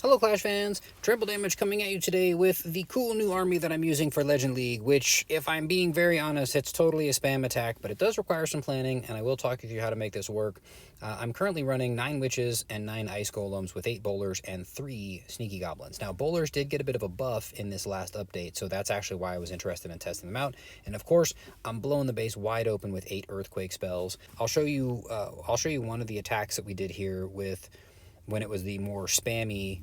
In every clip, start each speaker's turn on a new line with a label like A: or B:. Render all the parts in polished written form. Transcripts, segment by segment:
A: Hello Clash fans, Trample Damage coming at you today with the cool new army that I'm using for Legend League, which, if I'm being very honest, it's totally a spam attack, but it does require some planning, and I will talk with you how to make this work. I'm currently running 9 Witches and 9 Ice Golems with 8 Bowlers and 3 Sneaky Goblins. Now, Bowlers did get a bit of a buff in this last update, so that's actually why I was interested in testing them out. And of course, I'm blowing the base wide open with 8 Earthquake spells. I'll show you one of the attacks that we did here with when it was the more spammy.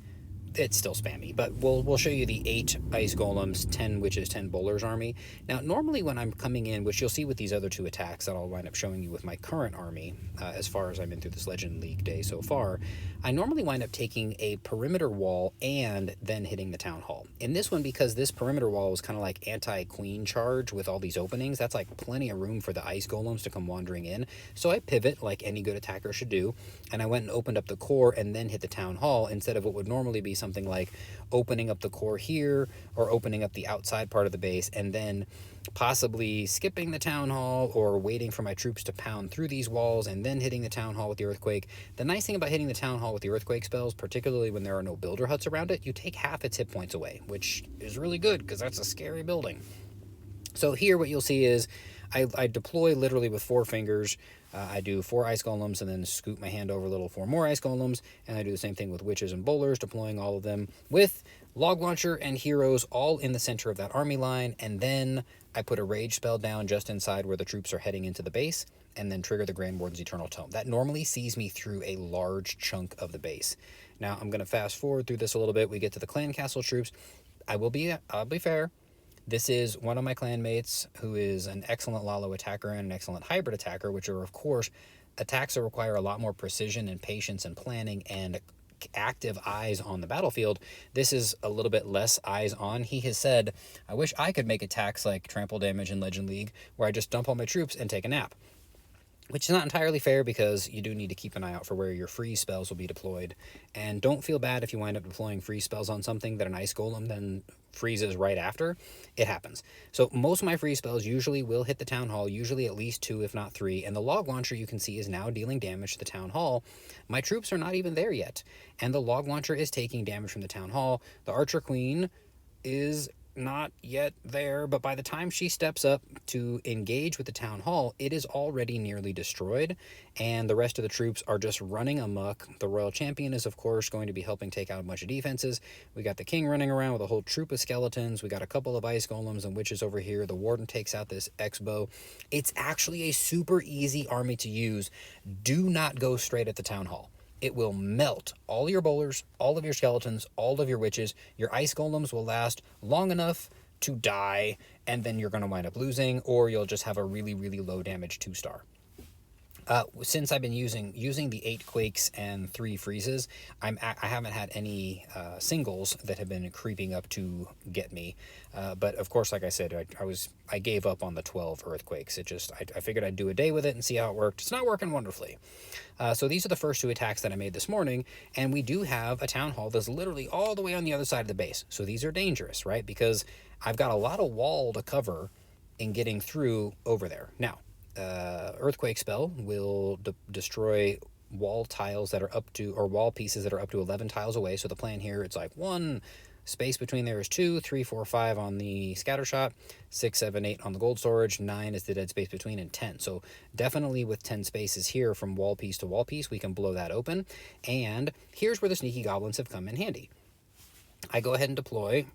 A: It's still spammy, but we'll show you the 8 Ice Golems, 10 Witches, 10 Bowlers army. Now, normally when I'm coming in, which you'll see with these other 2 attacks that I'll wind up showing you with my current army, as far as I've been through this Legend League day so far, I normally wind up taking a perimeter wall and then hitting the Town Hall. In this one, because this perimeter wall is kind of like anti-queen charge with all these openings, that's like plenty of room for the Ice Golems to come wandering in. So I pivot like any good attacker should do, and I went and opened up the core and then hit the Town Hall instead of what would normally be something like opening up the core here or opening up the outside part of the base and then possibly skipping the Town Hall or waiting for my troops to pound through these walls and then hitting the Town Hall with the Earthquake. The nice thing about hitting the Town Hall with the Earthquake spells, particularly when there are no builder huts around it, you take half its hit points away, which is really good because that's a scary building. So here what you'll see is I deploy literally with 4 fingers. I do 4 Ice Golems and then scoop my hand over a little 4 more Ice Golems, and I do the same thing with Witches and Bowlers, deploying all of them with Log Launcher and Heroes all in the center of that army line, and then I put a Rage spell down just inside where the troops are heading into the base, and then trigger the Grand Warden's Eternal Tome. That normally sees me through a large chunk of the base. Now I'm going to fast forward through this a little bit. We get to the Clan Castle troops. I'll be fair. This is one of my clanmates who is an excellent Lalo attacker and an excellent hybrid attacker, which are, of course, attacks that require a lot more precision and patience and planning and active eyes on the battlefield. This is a little bit less eyes on. He has said, I wish I could make attacks like Trample Damage in Legend League, where I just dump all my troops and take a nap. Which is not entirely fair because you do need to keep an eye out for where your freeze spells will be deployed. And don't feel bad if you wind up deploying freeze spells on something that an Ice Golem then freezes right after. It happens. So most of my freeze spells usually will hit the Town Hall, usually at least 2 if not 3. And the Log Launcher you can see is now dealing damage to the Town Hall. My troops are not even there yet. And the Log Launcher is taking damage from the Town Hall. The Archer Queen is not yet there, but by the time she steps up to engage with the Town Hall, it is already nearly destroyed, and the rest of the troops are just running amok. The Royal Champion is, of course, going to be helping take out a bunch of defenses. We got the King running around with a whole troop of skeletons. We got a couple of Ice Golems and Witches over here. The Warden takes out this X-Bow. It's actually a super easy army to use. Do not go straight at the Town Hall. It will melt all your Bowlers, all of your Skeletons, all of your Witches. Your Ice Golems will last long enough to die, and then you're going to wind up losing, or you'll just have a really, really low damage 2-star. Since I've been using the 8 Quakes and 3 Freezes, I haven't had any singles that have been creeping up to get me. But of course, like I said, I gave up on the 12 Earthquakes. I figured I'd do a day with it and see how it worked. It's not working wonderfully. So these are the first 2 attacks that I made this morning, and we do have a Town Hall that's literally all the way on the other side of the base. So these are dangerous, right? Because I've got a lot of wall to cover in getting through over there. Now, Earthquake spell will destroy wall tiles that are up to, or wall pieces that are up to 11 tiles away. So the plan here, it's like 1 space between there is 2, 3, 4, 5 on the scatter shot, 6, 7, 8 on the gold storage, 9 is the dead space between, and 10. So definitely with 10 spaces here from wall piece to wall piece, we can blow that open. And here's where the Sneaky Goblins have come in handy. I go ahead and deploy.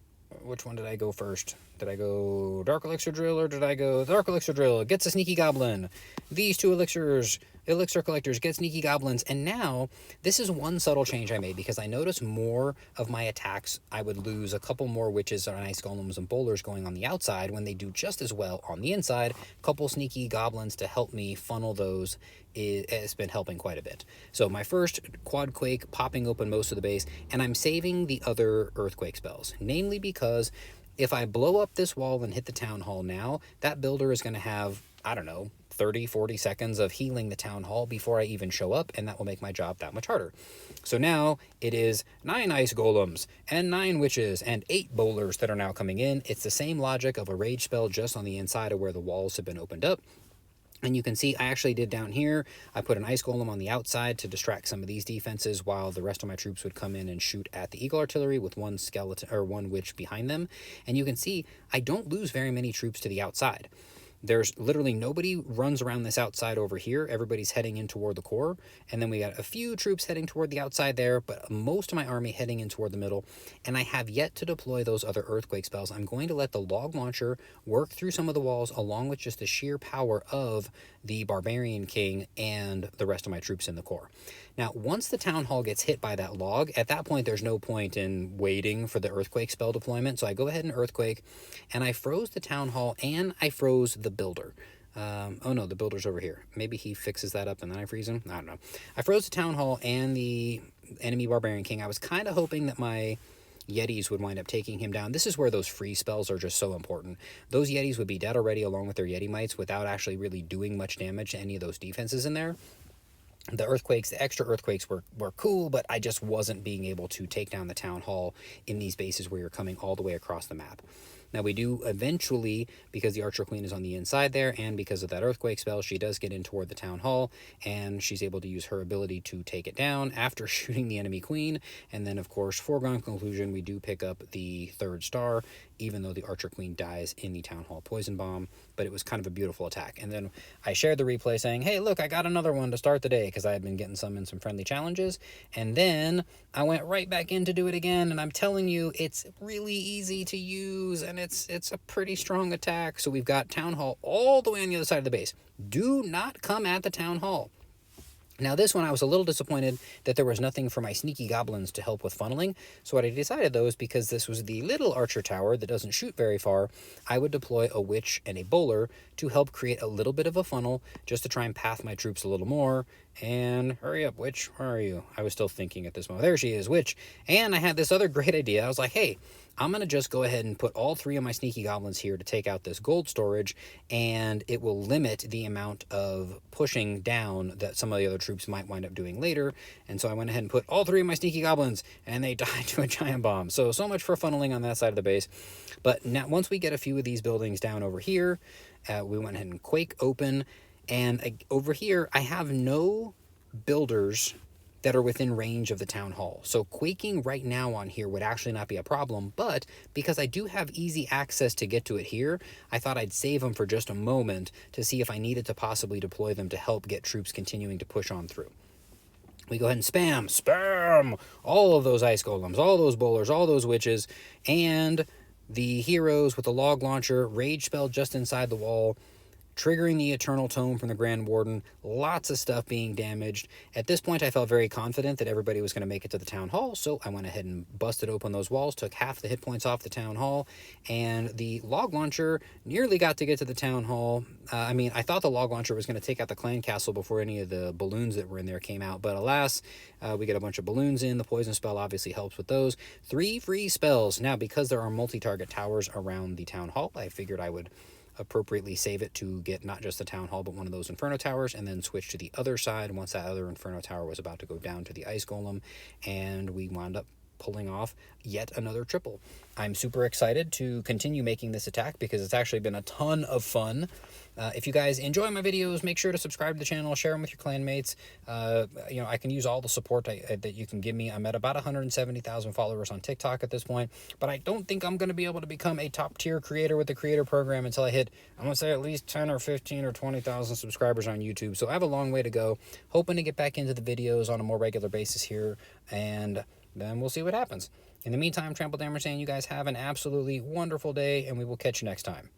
A: Which one did I go first? Did I go Dark Elixir Drill, or did I go Dark Elixir Drill? Gets a Sneaky Goblin. These 2 Elixir Collectors get Sneaky Goblins. And now, this is one subtle change I made, because I noticed more of my attacks, I would lose a couple more Witches and Ice Golems and Bowlers going on the outside when they do just as well on the inside. A couple Sneaky Goblins to help me funnel those has been helping quite a bit. So my first Quad Quake, popping open most of the base, and I'm saving the other Earthquake spells, namely because if I blow up this wall and hit the Town Hall now, that builder is going to have, I don't know, 30, 40 seconds of healing the Town Hall before I even show up, and that will make my job that much harder. So now it is 9 Ice Golems and 9 Witches and 8 Bowlers that are now coming in. It's the same logic of a Rage spell just on the inside of where the walls have been opened up. And you can see I actually did down here, I put an ice golem on the outside to distract some of these defenses while the rest of my troops would come in and shoot at the eagle artillery with one skeleton or one witch behind them. And you can see I don't lose very many troops to the outside. There's literally nobody runs around this outside over here. Everybody's heading in toward the core. And then we got a few troops heading toward the outside there, but most of my army heading in toward the middle. And I have yet to deploy those other earthquake spells. I'm going to let the log launcher work through some of the walls along with just the sheer power of the barbarian king and the rest of my troops in the core. Now, once the town hall gets hit by that log, at that point, there's no point in waiting for the earthquake spell deployment. So I go ahead and earthquake, and I froze the town hall, and I froze the builder. Oh no, the builder's over here. Maybe he fixes that up and then I freeze him. I don't know. I froze the town hall and the enemy barbarian king. I was kind of hoping that my Yetis would wind up taking him down. This is where those free spells are just so important. Those Yetis would be dead already along with their Yeti mites without actually really doing much damage to any of those defenses in there. The earthquakes, the extra earthquakes were cool, but I just wasn't being able to take down the town hall in these bases where you're coming all the way across the map. Now we do eventually, because the Archer Queen is on the inside there, and because of that earthquake spell, she does get in toward the town hall, and she's able to use her ability to take it down after shooting the enemy queen. And then, of course, foregone conclusion, we do pick up the 3rd star, even though the Archer Queen dies in the town hall poison bomb. But it was kind of a beautiful attack. And then I shared the replay saying, hey, look, I got another one to start the day, because I had been getting some in some friendly challenges. And then I went right back in to do it again, and I'm telling you, it's really easy to use, and it's a pretty strong attack. So we've got town hall all the way on the other side of the base. Do not come at the town hall. Now this one I was a little disappointed that there was nothing for my sneaky goblins to help with funneling, so what I decided though is because this was the little archer tower that doesn't shoot very far, I would deploy a witch and a bowler to help create a little bit of a funnel just to try and path my troops a little more. And hurry up, witch, where are you? I was still thinking at this moment. There she is, witch. And I had this other great idea. I was like, hey, I'm going to just go ahead and put all 3 of my sneaky goblins here to take out this gold storage, and it will limit the amount of pushing down that some of the other troops might wind up doing later. And so I went ahead and put all 3 of my sneaky goblins, and they died to a giant bomb. So much for funneling on that side of the base. But now, once we get a few of these buildings down over here, we went ahead and quake open, and over here, I have no builders that are within range of the town hall. So quaking right now on here would actually not be a problem, but because I do have easy access to get to it here, I thought I'd save them for just a moment to see if I needed to possibly deploy them to help get troops continuing to push on through. We go ahead and spam all of those ice golems, all those bowlers, all those witches, and the heroes with the log launcher, rage spell just inside the wall, triggering the Eternal Tome from the Grand Warden, lots of stuff being damaged. At this point, I felt very confident that everybody was going to make it to the Town Hall, so I went ahead and busted open those walls, took half the hit points off the Town Hall, and the log launcher nearly got to get to the Town Hall. I thought the log launcher was going to take out the clan castle before any of the balloons that were in there came out, but alas, we get a bunch of balloons in. The poison spell obviously helps with those. 3 free spells. Now, because there are multi-target towers around the Town Hall, I figured I would appropriately save it to get not just the town hall but one of those inferno towers, and then switch to the other side once that other inferno tower was about to go down to the ice golem, and we wound up pulling off yet another triple. I'm super excited to continue making this attack because it's actually been a ton of fun. If you guys enjoy my videos, make sure to subscribe to the channel, share them with your clanmates. I can use all the support that you can give me. I'm at about 170,000 followers on TikTok at this point, but I don't think I'm going to be able to become a top tier creator with the creator program until I hit, I'm going to say, at least 10 or 15 or 20,000 subscribers on YouTube. So I have a long way to go. Hoping to get back into the videos on a more regular basis here, and then we'll see what happens. In the meantime, Trample Dammer saying you guys have an absolutely wonderful day, and we will catch you next time.